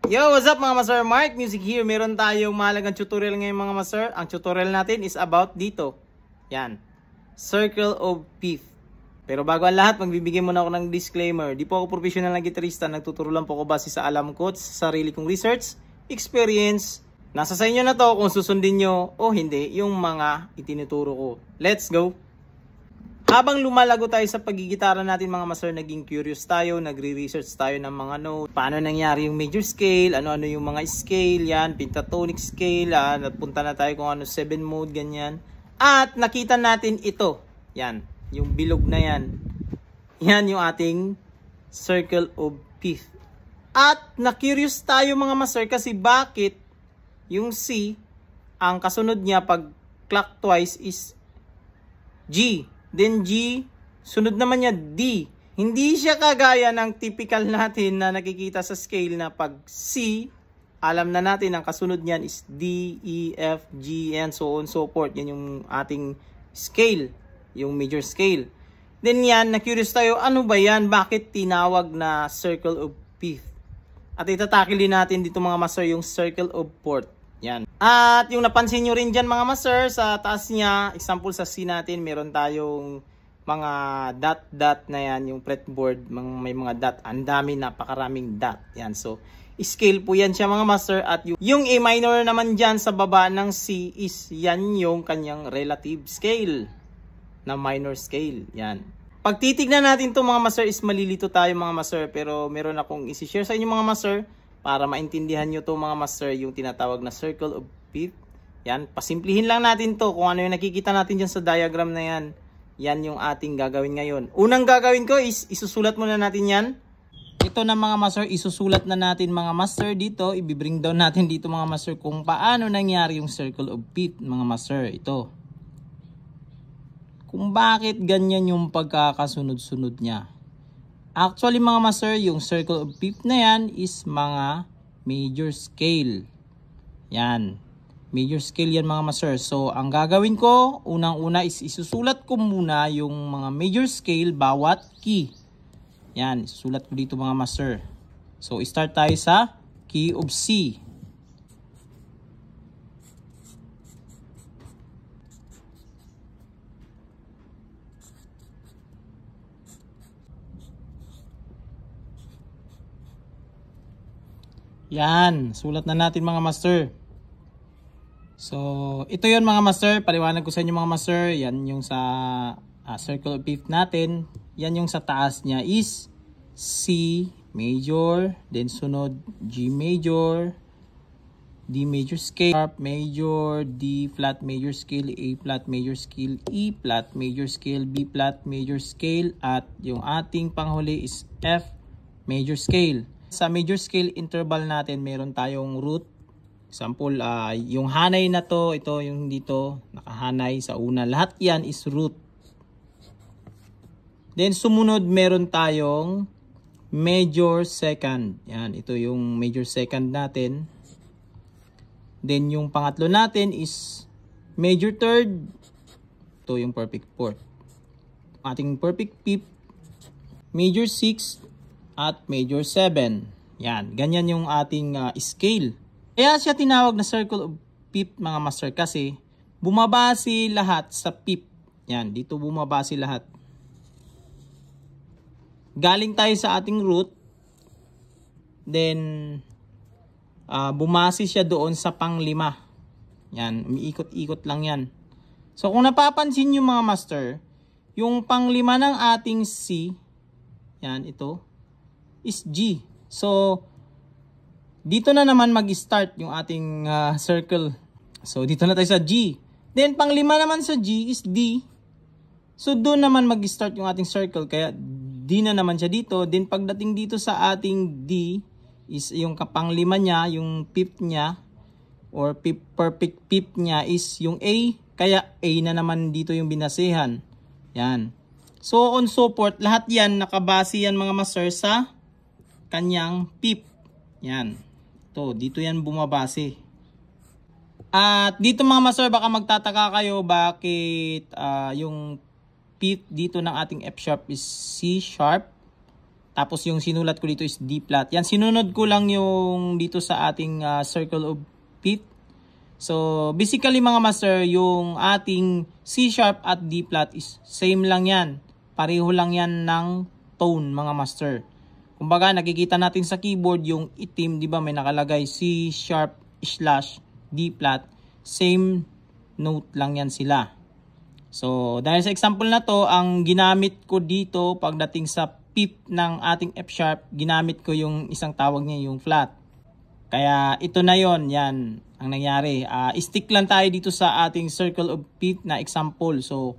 Yo, what's up mga master? Mark Music here. Meron tayong mahalagang tutorial ngayon mga master. Ang tutorial natin is about dito. Yan. Circle of fifth. Pero bago ang lahat, magbibigay muna ako ng disclaimer. Di po ako professional na gitarista. Nagtuturo lang po ako base sa alam ko at sa sarili kong research, experience. Nasa sa inyo na to kung susundin nyo o hindi yung mga itinuturo ko. Let's go! Habang lumalago tayo sa paggigitara natin mga master, naging curious tayo, nagre-research tayo ng mga note. Paano nangyari yung major scale, ano-ano yung mga scale, yan, pentatonic scale, napunta na tayo kung ano, 7 mode, ganyan. At nakita natin ito, yan, yung bilog na yan. Yan yung ating circle of fifth. At na-curious tayo mga master kasi bakit yung C, ang kasunod niya pag clockwise is G. Then G, sunod naman niya D. Hindi siya kagaya ng typical natin na nakikita sa scale na pag C, alam na natin ang kasunod niyan is D, E, F, G, and so on so forth. Yan yung ating scale, yung major scale. Then yan, na-curious tayo, ano ba yan? Bakit tinawag na circle of fifth? At itatakil din natin dito mga master yung circle of fourth. Yan. At yung napansin nyo rin dyan mga master, sa taas niya, example sa C natin, meron tayong mga dot na yan, yung fretboard, may mga dot. Ang dami, napakaraming dot. Yan. So, scale po yan siya mga master. At yung A minor naman dyan sa baba ng C is yan yung kanyang relative scale na minor scale. Yan. Pag titignan natin to mga master is malilito tayo mga master. Pero meron akong isi-share sa inyo mga master para maintindihan nyo to mga master, yung tinatawag na circle of fifth. Yan, pasimplihin lang natin to kung ano yung nakikita natin dyan sa diagram na yan. Yan yung ating gagawin ngayon. Unang gagawin ko is isusulat muna natin yan. Ito na mga master, isusulat na natin mga master dito. Ibibring down natin dito mga master kung paano nangyari yung circle of fifth mga master. Ito. Kung bakit ganyan yung pagkakasunod-sunod niya. Actually mga master, yung circle of fifth na yan is mga major scale. Yan. Major scale yan mga master. So, ang gagawin ko, unang-una is isusulat ko muna yung mga major scale bawat key. Yan. Isusulat ko dito mga master. So, start tayo sa key of C. Yan, sulat na natin mga master. So, ito yon mga master. Paliwanag ko sa inyo mga master. Yan yung sa circle of fifth natin. Yan yung sa taas niya is C major. Then sunod G major. D major scale. Sharp major. D flat major scale. A flat major scale. E flat major scale. B flat major scale. At yung ating panghuli is F major scale. Sa major scale interval natin, meron tayong root. Example, yung hanay na to, ito yung dito, nakahanay sa una. Lahat yan is root. Then sumunod, meron tayong major second. Yan, ito yung major second natin. Then yung pangatlo natin is major third. Ito yung perfect fourth. Ating perfect fifth, major sixth, at major 7. Yan. Ganyan yung ating scale. Kaya siya tinawag na circle of fifth mga master kasi bumabase lahat sa fifth. Yan. Dito bumabase lahat. Galing tayo sa ating root. Then bumase siya doon sa panglima. Yan. Umiikot-ikot lang yan. So kung napapansin nyo mga master, yung panglima ng ating C, yan ito, is G. So, dito na naman mag-start yung ating circle. So, dito na tayo sa G. Then, panglima naman sa G is D. So, doon naman mag-start yung ating circle. Kaya, D na naman siya dito. Then, pagdating dito sa ating D, is yung kapanglima niya, yung fifth niya, or perfect fifth niya is yung A. Kaya, A na naman dito yung binasehan. Yan. So, on so forth, lahat yan, nakabase yan mga master sa kanyang fifth. Yan. Ito, dito yan bumabase. At dito mga master, baka magtataka kayo bakit yung fifth dito ng ating F sharp is C sharp. Tapos yung sinulat ko dito is D flat. Yan, sinunod ko lang yung dito sa ating circle of fifth. So, basically mga master, yung ating C sharp at D flat is same lang yan. Pareho lang yan ng tone mga master. Kumbaga, nakikita natin sa keyboard yung itim, di ba may nakalagay C sharp / D flat. Same note lang yan sila. So, dahil sa example na to, ang ginamit ko dito pagdating sa fifth ng ating F sharp, ginamit ko yung isang tawag niya, yung flat. Kaya ito na yon, yan ang nangyari. Stick lang tayo dito sa ating circle of fifth na example. So,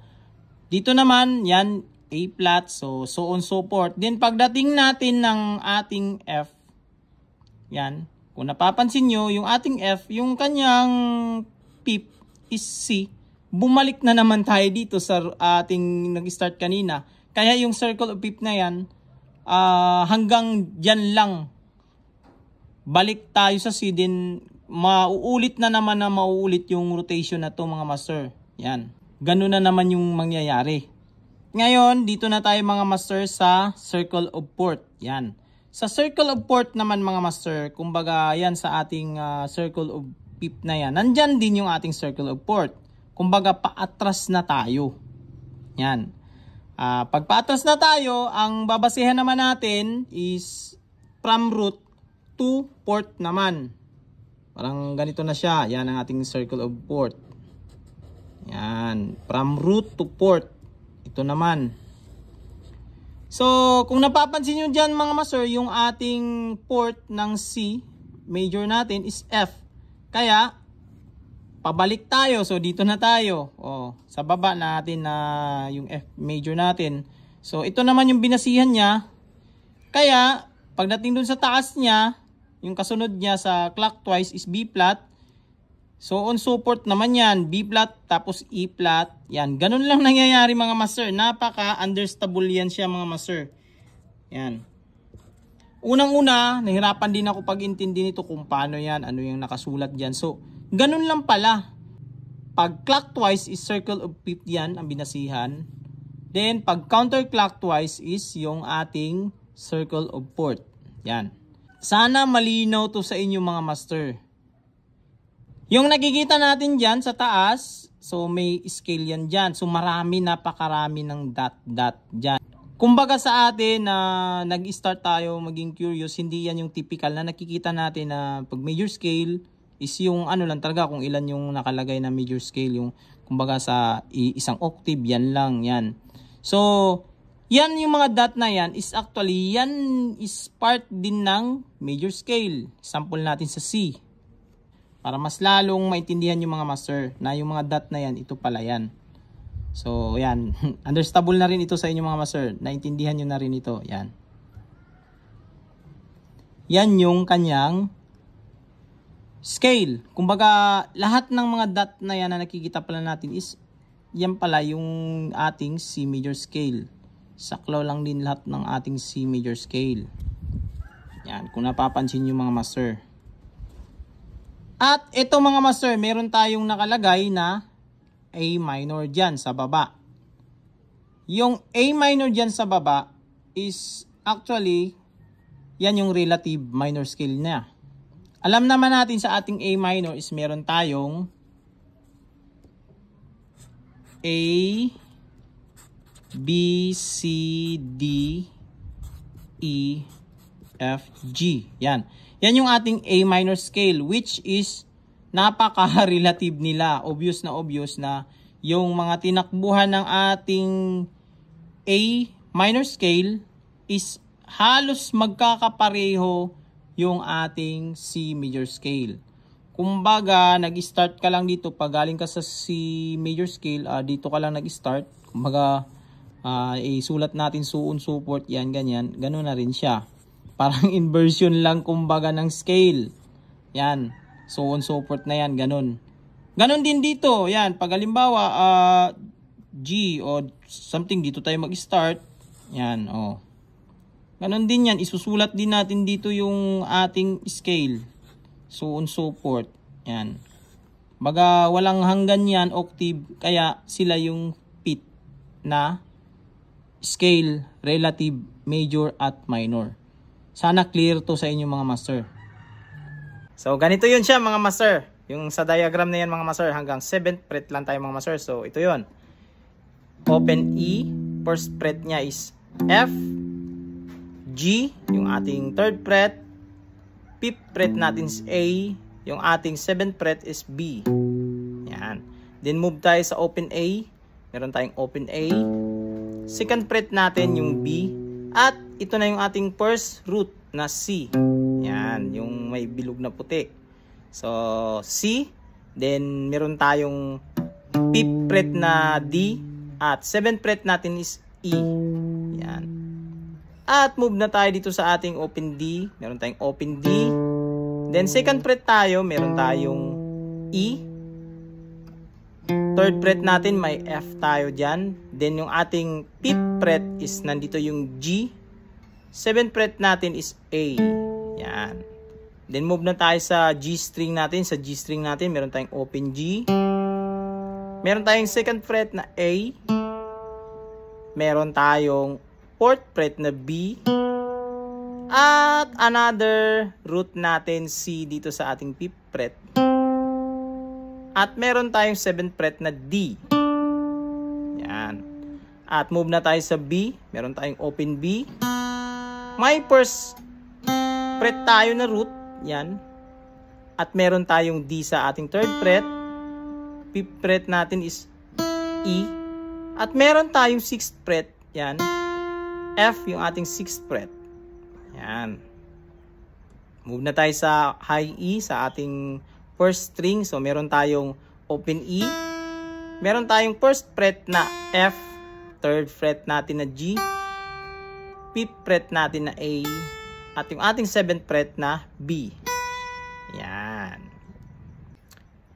dito naman, yan, A flat, so on so forth. Then, pagdating natin ng ating F, yan, kung napapansin nyo, yung ating F, yung kanyang fifth is C, bumalik na naman tayo dito sa ating nag-start kanina. Kaya yung circle of fifth na yan, hanggang dyan lang. Balik tayo sa C, din mauulit na naman na mauulit yung rotation na to mga master. Yan. Ganun na naman yung mangyayari. Ngayon, dito na tayo mga master sa circle of fourth. Yan. Sa circle of fourth naman mga master, kumbaga yan sa ating circle of fifth na yan. Nandyan din yung ating circle of fourth. Kumbaga paatras na tayo. Yan. Pag paatras na tayo, ang babasehan naman natin is from root to fourth naman. Parang ganito na siya. Yan ang ating circle of fourth. Yan. From root to fourth. Ito naman. So, kung napapansin nyo dyan mga master, yung ating fourth ng C major natin is F. Kaya, pabalik tayo. So, dito na tayo. Sa baba natin na yung F major natin. So, ito naman yung binasihan niya. Kaya, pagdating dun sa taas niya, yung kasunod niya sa clockwise is B flat. So, on so forth naman yan. B flat, tapos E flat. Yan. Ganun lang nangyayari mga master. Napaka-understandable yan siya mga master. Yan. Unang-una, nahirapan din ako pag-intindi nito kung paano yan. Ano yung nakasulat dyan. So, ganun lang pala. Pag clockwise is circle of fifth yan, ang binasihan. Then, pag counterclockwise is yung ating circle of fourth. Yan. Sana malinaw to sa inyo mga master. Yung nakikita natin dyan sa taas, so may scale yan dyan. So marami, napakarami ng dot dyan. Kumbaga sa atin na nag-start tayo maging curious, hindi yan yung typical na nakikita natin na pag major scale is yung ano lang talaga kung ilan yung nakalagay na major scale. Yung kumbaga sa isang octave, yan lang yan. So yan yung mga dot na yan is actually yan is part din ng major scale. Sample natin sa C. Para mas lalong maintindihan yung mga master na yung mga dot na yan, ito pala yan. So, yan. Understandable na rin ito sa inyo mga master. Naintindihan nyo na rin ito. Yan. Yan yung kanyang scale. Kumbaga, lahat ng mga dot na yan na nakikita pala natin is yan pala yung ating C major scale. Saklaw lang din lahat ng ating C major scale. Yan. Kung napapansin nyo mga master. At ito mga master, meron tayong nakalagay na A minor dyan sa baba. Yung A minor dyan sa baba is actually, yan yung relative minor scale niya. Alam naman natin sa ating A minor is meron tayong A, B, C, D, E, F, G. Yan. Yan yung ating A minor scale which is napaka-relative nila. Obvious na yung mga tinakbuhan ng ating A minor scale is halos magkakapareho yung ating C major scale. Kumbaga, nag-start ka lang dito pag galing ka sa C major scale, dito ka lang nag-start. Kumbaga, isulat natin so on so forth, yan, ganyan. Ganun na rin siya. Parang inversion lang kumbaga ng scale. Yan. So on so forth na yan. Ganun. Ganun din dito. Yan. Pag halimbawa, G o something, dito tayo mag-start. Yan. Ganun din yan. Isusulat din natin dito yung ating scale. So on so forth. Yan. Baga walang hanggan yan, octave. Kaya sila yung fifth na scale, relative, major, at minor. Sana clear to sa inyo mga master. So ganito yun siya mga master. Yung sa diagram na yan mga master, hanggang 7th fret lang tayo mga master. So ito yun. Open E, first fret niya is F, G, yung ating 3rd fret, 5th fret natin is A, yung ating 7th fret is B. Yan. Then move tayo sa open A. Meron tayong open A. 2nd fret natin yung B. At ito na yung ating first root na C. Yan, yung may bilog na puti. So, C. Then, meron tayong 5th fret na D. At 7th fret natin is E. Yan. At move na tayo dito sa ating open D. Meron tayong open D. Then, 2nd fret tayo. Meron tayong E. 3rd fret natin, may F tayo dyan. Then, yung ating 5th fret is nandito yung G. 7th fret natin is A. Yan. Then, move na tayo sa G string natin. Sa G string natin, meron tayong open G. Meron tayong 2nd fret na A. Meron tayong 4th fret na B. At another root natin C dito sa ating 5th fret. At meron tayong 7th fret na D. Yan. At move na tayo sa B. Meron tayong open B. May first fret tayo na root. Yan. At meron tayong D sa ating 3rd fret. 5th fret natin is E. At meron tayong 6th fret. Yan. F yung ating 6th fret. Yan. Move na tayo sa high E sa ating first string. So, meron tayong open E. Meron tayong first fret na F. 3rd fret natin na G. 5th fret natin na A. At yung ating 7th fret na B. Yan.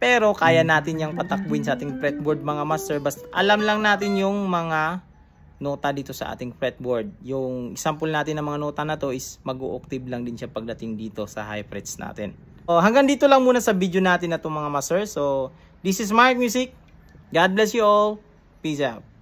Pero, kaya natin yung patakbuin sa ating fretboard mga master. Basta alam lang natin yung mga nota dito sa ating fretboard. Yung example natin ng mga nota na to is mag-o-octave lang din siya pagdating dito sa high frets natin. So, hanggang dito lang muna sa video natin na to mga master. So, this is Mark Music. God bless you all. Peace out.